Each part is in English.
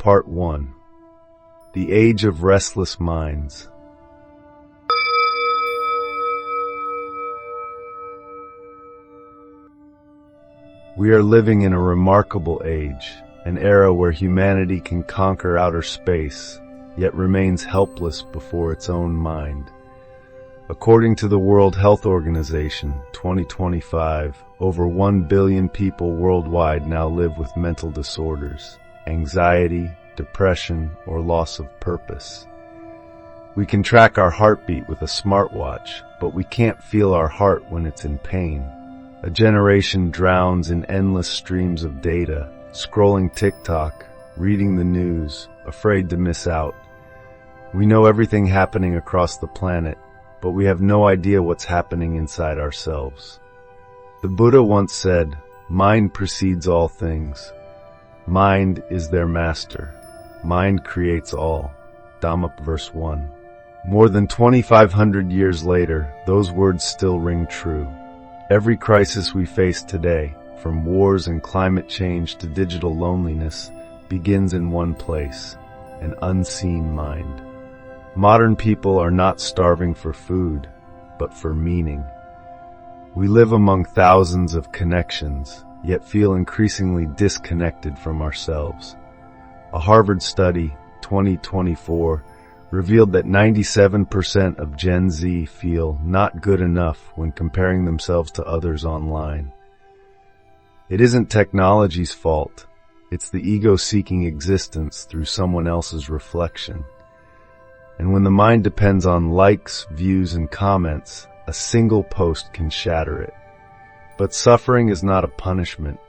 Part 1. The Age of Restless Minds. We are living in a remarkable age, an era where humanity can conquer outer space, yet remains helpless before its own mind. According to the World Health Organization, 2025, over 1 billion people worldwide now live with mental disorders, anxiety, depression, or loss of purpose. We can track our heartbeat with a smartwatch, but we can't feel our heart when it's in pain. A generation drowns in endless streams of data, scrolling TikTok, reading the news, afraid to miss out. We know everything happening across the planet, but we have no idea what's happening inside ourselves. The Buddha once said, "Mind precedes all things. Mind is their master. Mind creates all." Dhamma verse 1. More than 2,500 years later, those words still ring true. Every crisis we face today, from wars and climate change to digital loneliness, begins in one place, an unseen mind. Modern people are not starving for food, but for meaning. We live among thousands of connections, yet feel increasingly disconnected from ourselves. A Harvard study, 2024, revealed that 97% of Gen Z feel not good enough when comparing themselves to others online. It isn't technology's fault. It's the ego-seeking existence through someone else's reflection. And when the mind depends on likes, views, and comments, a single post can shatter it. But suffering is not a punishment.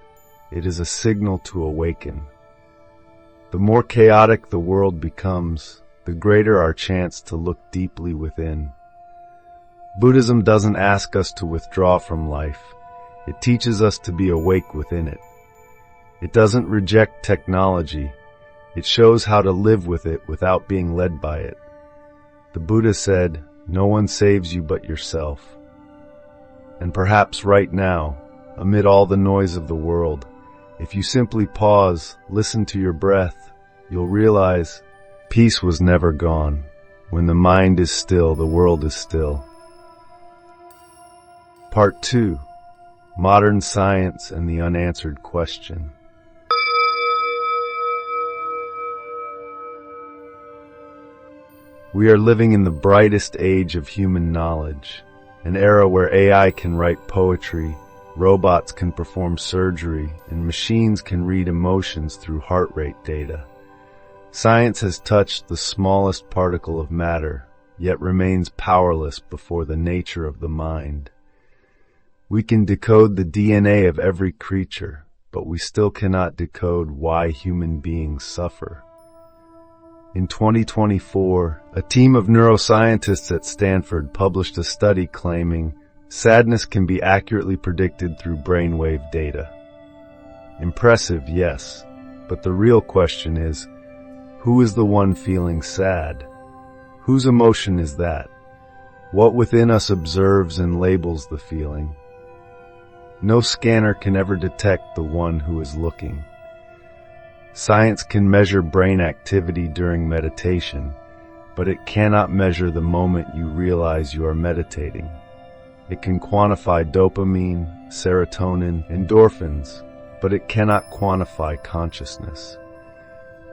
It is a signal to awaken. The more chaotic the world becomes, the greater our chance to look deeply within. Buddhism doesn't ask us to withdraw from life. It teaches us to be awake within it. It doesn't reject technology. It shows how to live with it without being led by it. The Buddha said, "No one saves you but yourself." And perhaps right now, amid all the noise of the world, if you simply pause, listen to your breath, you'll realize peace was never gone. When the mind is still, the world is still. Part 2. Modern Science and the Unanswered Question. We are living in the brightest age of human knowledge, an era where AI can write poetry, robots can perform surgery, and machines can read emotions through heart rate data. Science has touched the smallest particle of matter, yet remains powerless before the nature of the mind. We can decode the DNA of every creature, but we still cannot decode why human beings suffer. In 2024, a team of neuroscientists at Stanford published a study claiming sadness can be accurately predicted through brainwave data. Impressive, yes, but the real question is, who is the one feeling sad? Whose emotion is that? What within us observes and labels the feeling? No scanner can ever detect the one who is looking. Science can measure brain activity during meditation, but it cannot measure the moment you realize you are meditating. It can quantify dopamine, serotonin, endorphins, but it cannot quantify consciousness.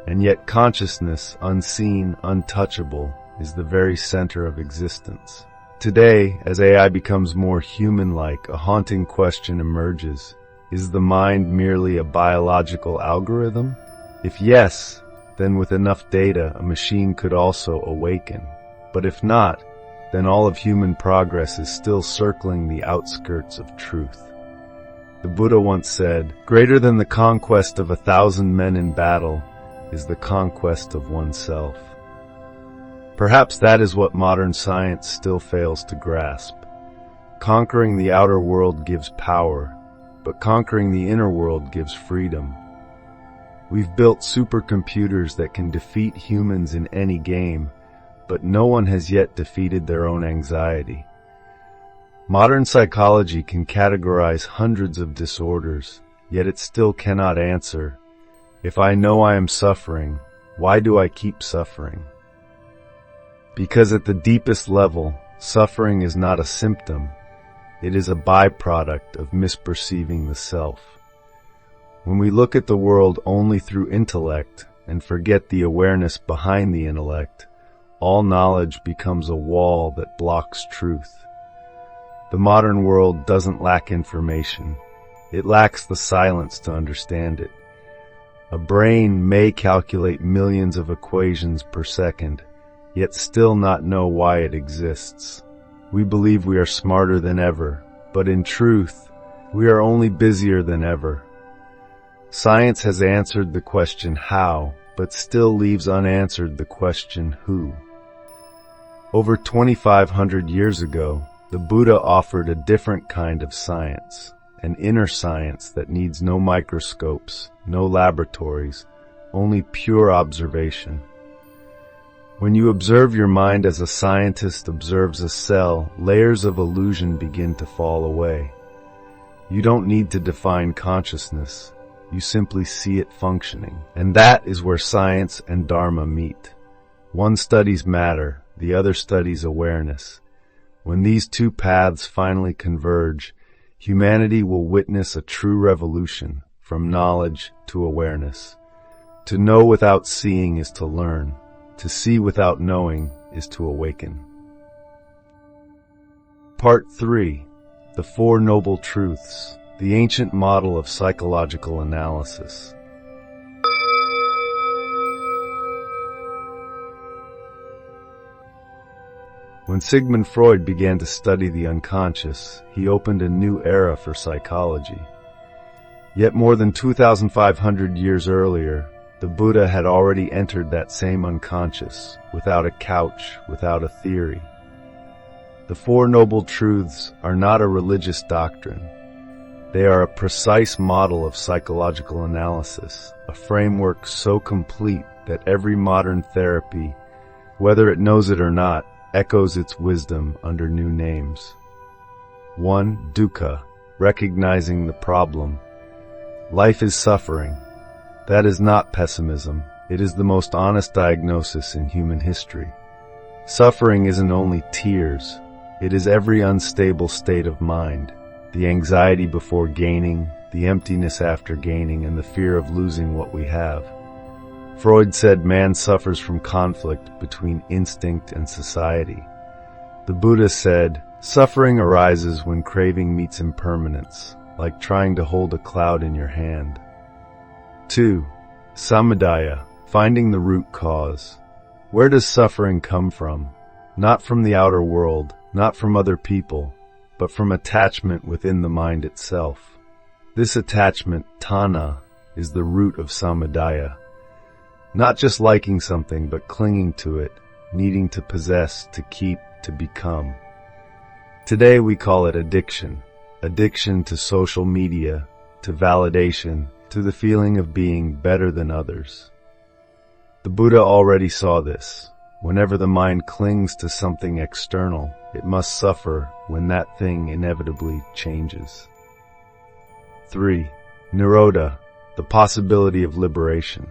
And yet consciousness, unseen, untouchable, is the very center of existence. Today, as AI becomes more human-like, a haunting question emerges. Is the mind merely a biological algorithm? If yes, then with enough data, a machine could also awaken. But if not, then all of human progress is still circling the outskirts of truth. The Buddha once said, "Greater than the conquest of 1,000 men in battle is the conquest of oneself." Perhaps that is what modern science still fails to grasp. Conquering the outer world gives power, but conquering the inner world gives freedom. We've built supercomputers that can defeat humans in any game, but no one has yet defeated their own anxiety. Modern psychology can categorize hundreds of disorders, yet it still cannot answer, if I know I am suffering, Why do I keep suffering? Because at the deepest level, suffering is not a symptom. It is a byproduct of misperceiving the self. When we look at the world only through intellect and forget the awareness behind the intellect, all knowledge becomes a wall that blocks truth. The modern world doesn't lack information. It lacks the silence to understand it. A brain may calculate millions of equations per second, yet still not know why it exists. We believe we are smarter than ever, but in truth, we are only busier than ever. Science has answered the question how, but still leaves unanswered the question who. Over 2,500 years ago, the Buddha offered a different kind of science, an inner science that needs no microscopes, no laboratories, only pure observation. When you observe your mind as a scientist observes a cell, layers of illusion begin to fall away. You don't need to define consciousness. You simply see it functioning. And that is where science and Dharma meet. One studies matter, the other studies awareness. When these two paths finally converge, humanity will witness a true revolution from knowledge to awareness. To know without seeing is to learn. To see without knowing is to awaken. Part 3. The Four Noble Truths, the ancient model of psychological analysis. When Sigmund Freud began to study the unconscious, he opened a new era for psychology. Yet more than 2,500 years earlier, the Buddha had already entered that same unconscious, without a couch, without a theory. The Four Noble Truths are not a religious doctrine. They are a precise model of psychological analysis, a framework so complete that every modern therapy, whether it knows it or not, echoes its wisdom under new names. 1. Dukkha, recognizing the problem. Life is suffering. That is not pessimism. It is the most honest diagnosis in human history. Suffering isn't only tears. It is every unstable state of mind, the anxiety before gaining, the emptiness after gaining, and the fear of losing what we have. Freud said man suffers from conflict between instinct and society. The Buddha said, suffering arises when craving meets impermanence, like trying to hold a cloud in your hand. 2. Samudaya, finding the root cause. Where does suffering come from? Not from the outer world, not from other people, but from attachment within the mind itself. This attachment, tanha, is the root of samudaya. Not just liking something, but clinging to it, needing to possess, to keep, to become. Today we call it addiction. Addiction to social media, to validation, to the feeling of being better than others. The Buddha already saw this. Whenever the mind clings to something external, it must suffer when that thing inevitably changes. 3. Nirodha, the possibility of liberation.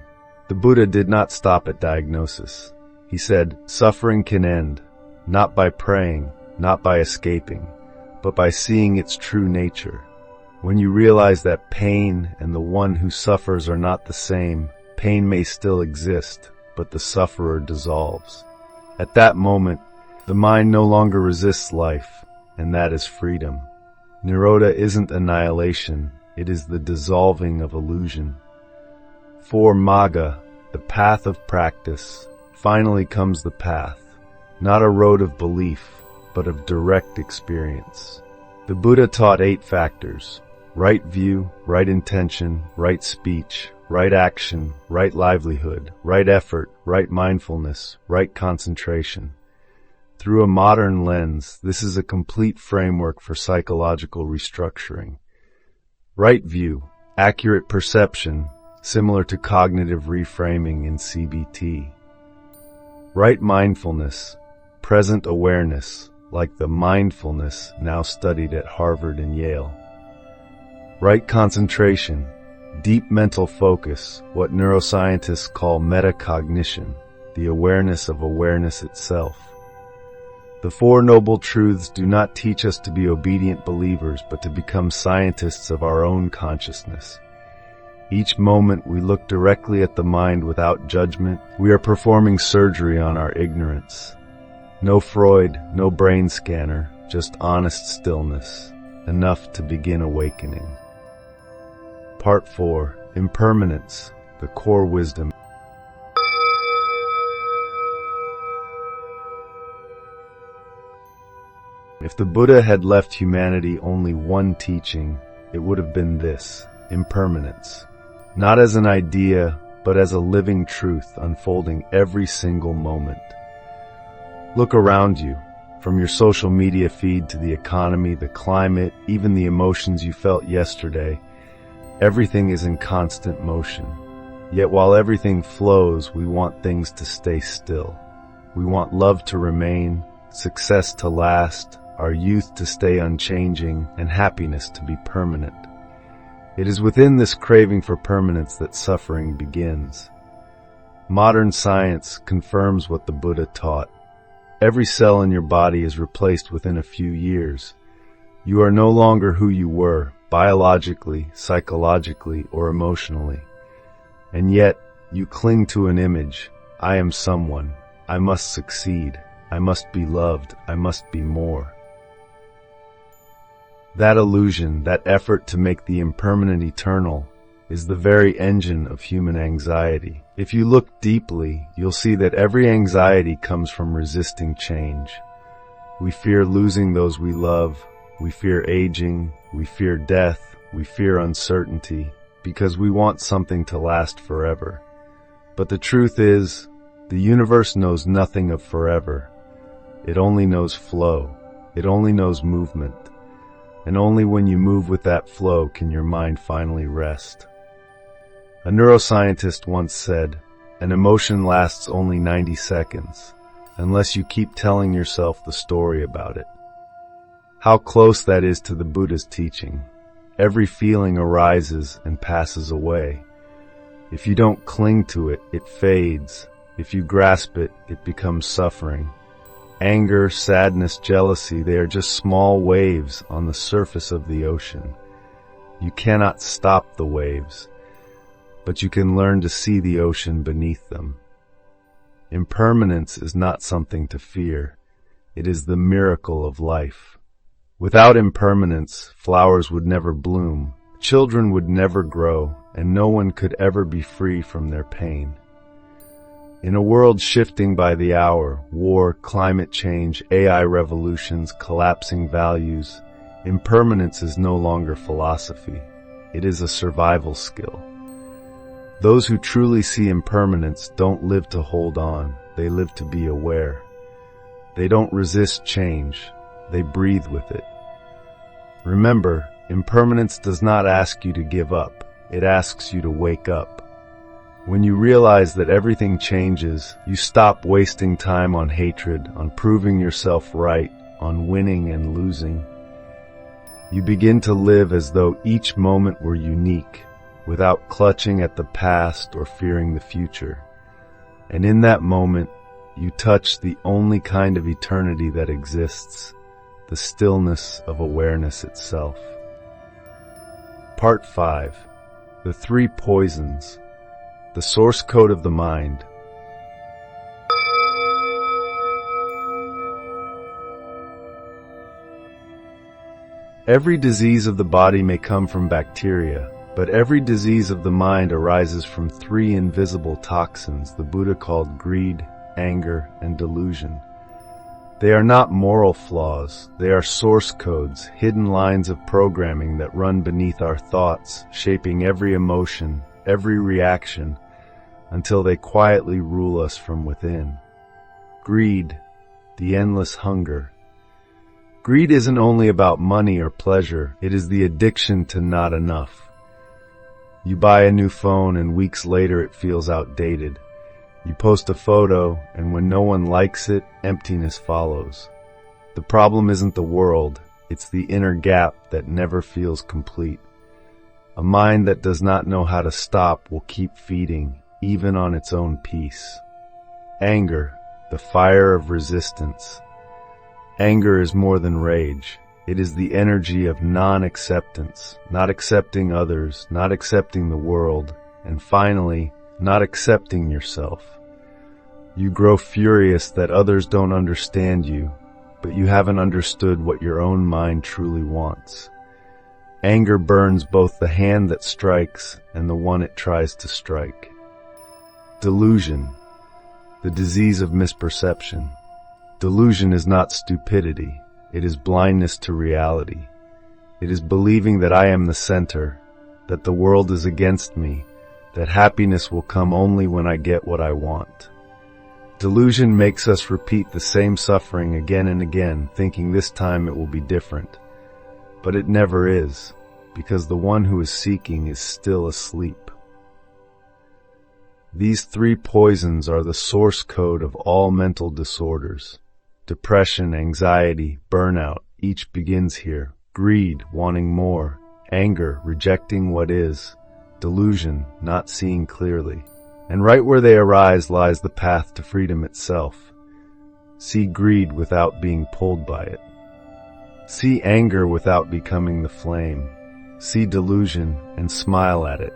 The Buddha did not stop at diagnosis. He said, suffering can end, not by praying, not by escaping, but by seeing its true nature. When you realize that pain and the one who suffers are not the same, pain may still exist, but the sufferer dissolves. At that moment, the mind no longer resists life, and that is freedom. Nirodha isn't annihilation, it is the dissolving of illusion. 4. Magga, the path of practice. Finally comes the path, not a road of belief, but of direct experience. The Buddha taught 8 factors: right view, right intention, right speech, right action, right livelihood, right effort, right mindfulness, right concentration. Through a modern lens, this is a complete framework for psychological restructuring. Right view, accurate perception, similar to cognitive reframing in CBT. Right mindfulness, present awareness, like the mindfulness now studied at Harvard and Yale. Right concentration, Deep mental focus, what neuroscientists call metacognition, the awareness of awareness itself. The Four Noble Truths do not teach us to be obedient believers, but to become scientists of our own consciousness. Each moment we look directly at the mind without judgment, we are performing surgery on our ignorance. No Freud, no brain scanner, just honest stillness, enough to begin awakening. Part 4. Impermanence, the core wisdom. If the Buddha had left humanity only one teaching, it would have been this: impermanence. Not as an idea, but as a living truth unfolding every single moment. Look around you, from your social media feed to the economy, the climate, even the emotions you felt yesterday. Everything is in constant motion. Yet while everything flows, we want things to stay still. We want love to remain, success to last, our youth to stay unchanging, and happiness to be permanent. It is within this craving for permanence that suffering begins. Modern science confirms what the Buddha taught. Every cell in your body is replaced within a few years. You are no longer who you were, biologically, psychologically, or emotionally. And yet, you cling to an image. I am someone. I must succeed. I must be loved. I must be more. That illusion, that effort to make the impermanent eternal, is the very engine of human anxiety. If you look deeply, you'll see that every anxiety comes from resisting change. We fear losing those we love. We fear aging. We fear death. We fear uncertainty, because we want something to last forever. But the truth is, the universe knows nothing of forever. It only knows flow. It only knows movement. And only when you move with that flow can your mind finally rest. A neuroscientist once said, an emotion lasts only 90 seconds, unless you keep telling yourself the story about it. How close that is to the Buddha's teaching. Every feeling arises and passes away. If you don't cling to it, it fades. If you grasp it, it becomes suffering. Anger, sadness, jealousy, they are just small waves on the surface of the ocean. You cannot stop the waves, but you can learn to see the ocean beneath them. Impermanence is not something to fear. It is the miracle of life. Without impermanence, flowers would never bloom, children would never grow, and no one could ever be free from their pain. In a world shifting by the hour, war, climate change, AI revolutions, collapsing values, impermanence is no longer philosophy. It is a survival skill. Those who truly see impermanence don't live to hold on, they live to be aware. They don't resist change, they breathe with it. Remember, impermanence does not ask you to give up, it asks you to wake up. When you realize that everything changes, you stop wasting time on hatred, on proving yourself right, on winning and losing. You begin to live as though each moment were unique, without clutching at the past or fearing the future. And in that moment, you touch the only kind of eternity that exists, the stillness of awareness itself. Part 5. The Three Poisons. The source code of the mind. Every disease of the body may come from bacteria, but every disease of the mind arises from three invisible toxins the Buddha called greed, anger, and delusion. They are not moral flaws, they are source codes, hidden lines of programming that run beneath our thoughts, shaping every emotion, every reaction, until they quietly rule us from within. Greed, the endless hunger. Greed isn't only about money or pleasure, it is the addiction to not enough. You buy a new phone and weeks later it feels outdated. You post a photo and when no one likes it, emptiness follows. The problem isn't the world, it's the inner gap that never feels complete. A mind that does not know how to stop will keep feeding, even on its own peace. Anger, the fire of resistance. Anger is more than rage. It is the energy of non-acceptance, not accepting others, not accepting the world, and finally, not accepting yourself. You grow furious that others don't understand you, but you haven't understood what your own mind truly wants. Anger burns both the hand that strikes and the one it tries to strike. Delusion, the disease of misperception. Delusion is not stupidity. It is blindness to reality. It is believing that I am the center, that the world is against me, that happiness will come only when I get what I want. Delusion makes us repeat the same suffering again and again, thinking this time it will be different. But it never is, because the one who is seeking is still asleep. These three poisons are the source code of all mental disorders. Depression, anxiety, burnout, each begins here. Greed, wanting more. Anger, rejecting what is. Delusion, not seeing clearly. And right where they arise lies the path to freedom itself. See greed without being pulled by it. See anger without becoming the flame. See delusion and smile at it.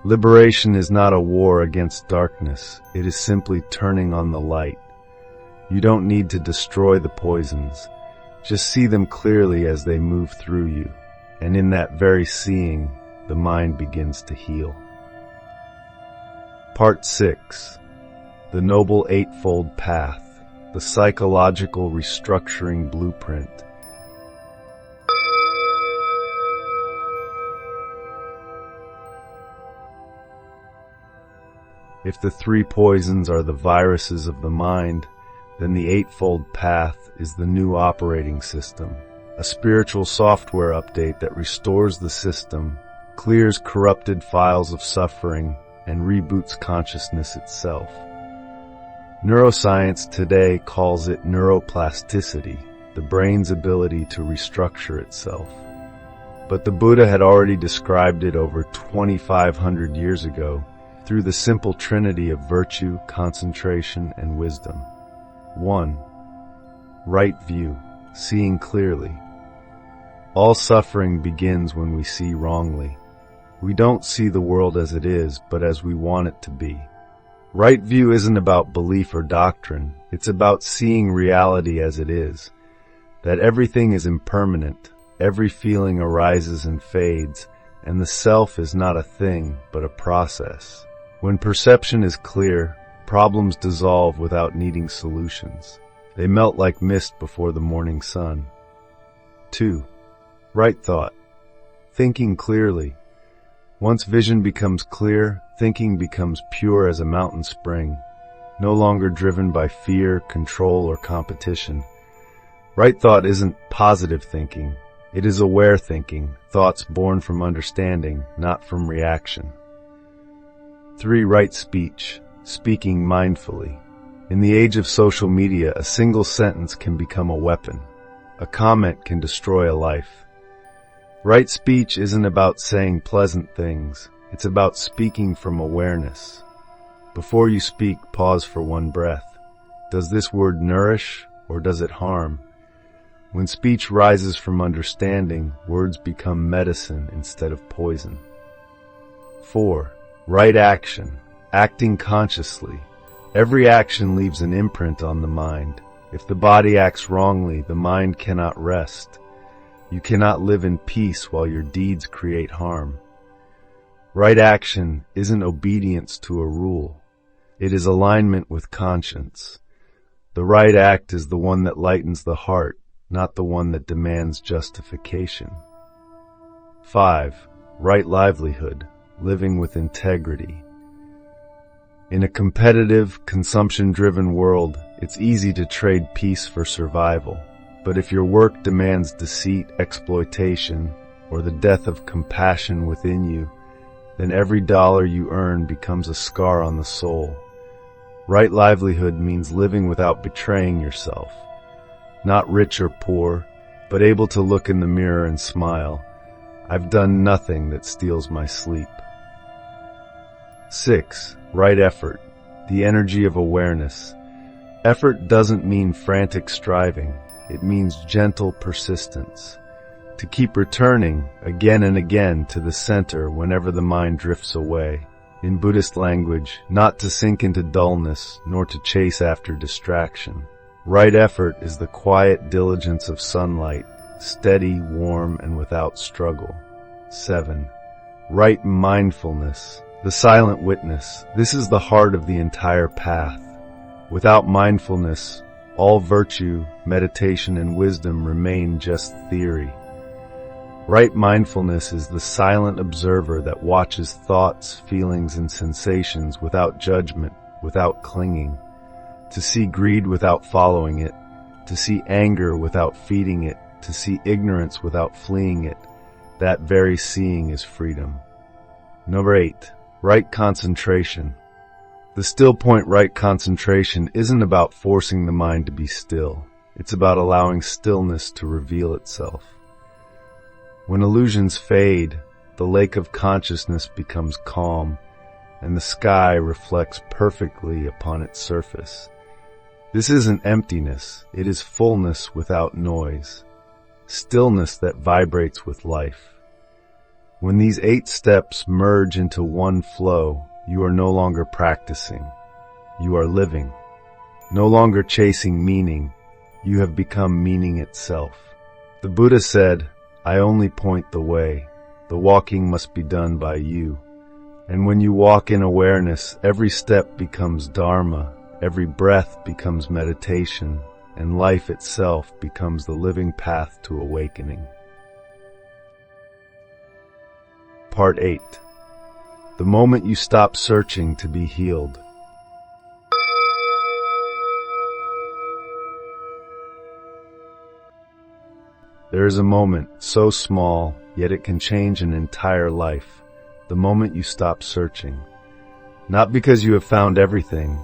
Liberation is not a war against darkness. It is simply turning on the light. You don't need to destroy the poisons. Just see them clearly as they move through you. And in that very seeing, the mind begins to heal. Part 6. The Noble Eightfold Path. The Psychological Restructuring Blueprint. If the three poisons are the viruses of the mind, then the Eightfold Path is the new operating system, a spiritual software update that restores the system, clears corrupted files of suffering, and reboots consciousness itself. Neuroscience today calls it neuroplasticity, the brain's ability to restructure itself. But the Buddha had already described it over 2,500 years ago through the simple trinity of virtue, concentration, and wisdom. 1. Right view, seeing clearly. All suffering begins when we see wrongly. We don't see the world as it is, but as we want it to be. Right view isn't about belief or doctrine. It's about seeing reality as it is. That everything is impermanent, every feeling arises and fades, and the self is not a thing, but a process. When perception is clear, problems dissolve without needing solutions. They melt like mist before the morning sun. 2. Right thought. Thinking clearly. Once vision becomes clear, thinking becomes pure as a mountain spring, no longer driven by fear, control, or competition. Right thought isn't positive thinking. It is aware thinking, thoughts born from understanding, not from reaction. 3. Right speech. Speaking mindfully. In the age of social media, a single sentence can become a weapon. A comment can destroy a life. Right speech isn't about saying pleasant things. It's about speaking from awareness. Before you speak, pause for one breath. Does this word nourish or does it harm? When speech rises from understanding, words become medicine instead of poison. 4. Right action. Acting consciously. Every action leaves an imprint on the mind. If the body acts wrongly, the mind cannot rest. You cannot live in peace while your deeds create harm. Right action isn't obedience to a rule. It is alignment with conscience. The right act is the one that lightens the heart, not the one that demands justification. 5. Right livelihood. Living with integrity. In a competitive, consumption-driven world, it's easy to trade peace for survival. But if your work demands deceit, exploitation, or the death of compassion within you, then every dollar you earn becomes a scar on the soul. Right livelihood means living without betraying yourself. Not rich or poor, but able to look in the mirror and smile. I've done nothing that steals my sleep. 6. Right effort, the energy of awareness. Effort doesn't mean frantic striving. It means gentle persistence. To keep returning again and again to the center whenever the mind drifts away. In Buddhist language, not to sink into dullness, nor to chase after distraction. Right effort is the quiet diligence of sunlight, steady, warm, and without struggle. 7. Right mindfulness, the silent witness. This is the heart of the entire path. Without mindfulness, all virtue, meditation, and wisdom remain just theory. Right mindfulness is the silent observer that watches thoughts, feelings, and sensations without judgment, without clinging. To see greed without following it, to see anger without feeding it, to see ignorance without fleeing it, that very seeing is freedom. Number 8. Right concentration. The still point right concentration isn't about forcing the mind to be still. It's about allowing stillness to reveal itself. When illusions fade, the lake of consciousness becomes calm, and the sky reflects perfectly upon its surface. This isn't emptiness, it is fullness without noise, stillness that vibrates with life. When these 8 steps merge into one flow, you are no longer practicing, you are living. No longer chasing meaning, you have become meaning itself. The Buddha said, I only point the way. The walking must be done by you. And when you walk in awareness, every step becomes dharma, every breath becomes meditation, and life itself becomes the living path to awakening. Part 8. The moment you stop searching to be healed. There is a moment so small, yet it can change an entire life. The moment you stop searching. Not because you have found everything,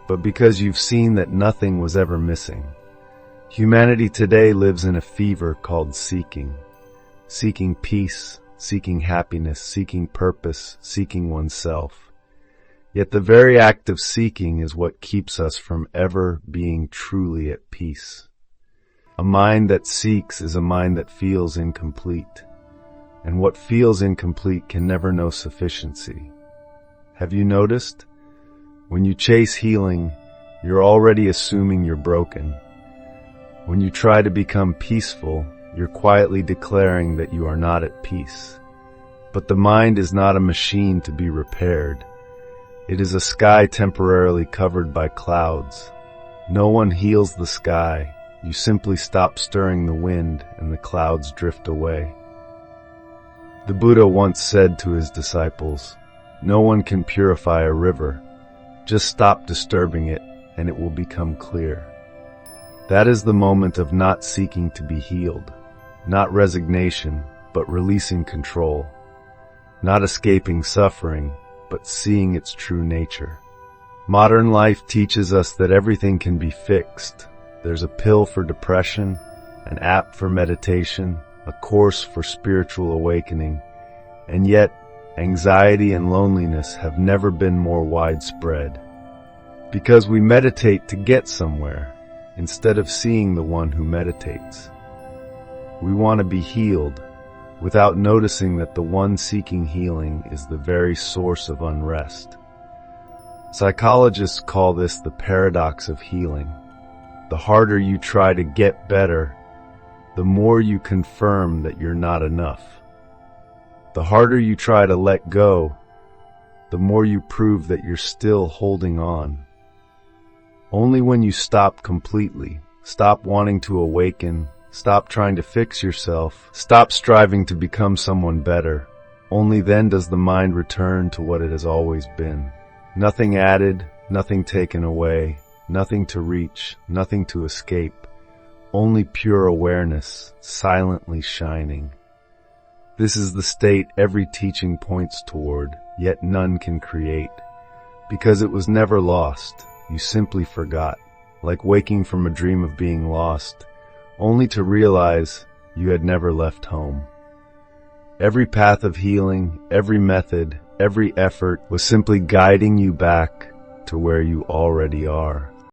but because you've seen that nothing was ever missing. Humanity today lives in a fever called seeking. Seeking peace, seeking happiness, seeking purpose, seeking oneself. Yet the very act of seeking is what keeps us from ever being truly at peace. A mind that seeks is a mind that feels incomplete, and what feels incomplete can never know sufficiency. Have you noticed? When you chase healing, you're already assuming you're broken. When you try to become peaceful, you're quietly declaring that you are not at peace. But the mind is not a machine to be repaired. It is a sky temporarily covered by clouds. No one heals the sky. You simply stop stirring the wind and the clouds drift away. The Buddha once said to his disciples, no one can purify a river. Just stop disturbing it and it will become clear. That is the moment of not seeking to be healed, not resignation, but releasing control, not escaping suffering, but seeing its true nature. Modern life teaches us that everything can be fixed. There's a pill for depression, an app for meditation, a course for spiritual awakening, and yet anxiety and loneliness have never been more widespread. Because we meditate to get somewhere, instead of seeing the one who meditates. We want to be healed, without noticing that the one seeking healing is the very source of unrest. Psychologists call this the paradox of healing. The harder you try to get better, the more you confirm that you're not enough. The harder you try to let go, the more you prove that you're still holding on. Only when you stop completely, stop wanting to awaken, stop trying to fix yourself, stop striving to become someone better, only then does the mind return to what it has always been. Nothing added, nothing taken away, nothing to reach, nothing to escape, only pure awareness, silently shining. This is the state every teaching points toward, yet none can create. Because it was never lost, you simply forgot, like waking from a dream of being lost, only to realize you had never left home. Every path of healing, every method, every effort was simply guiding you back to where you already are.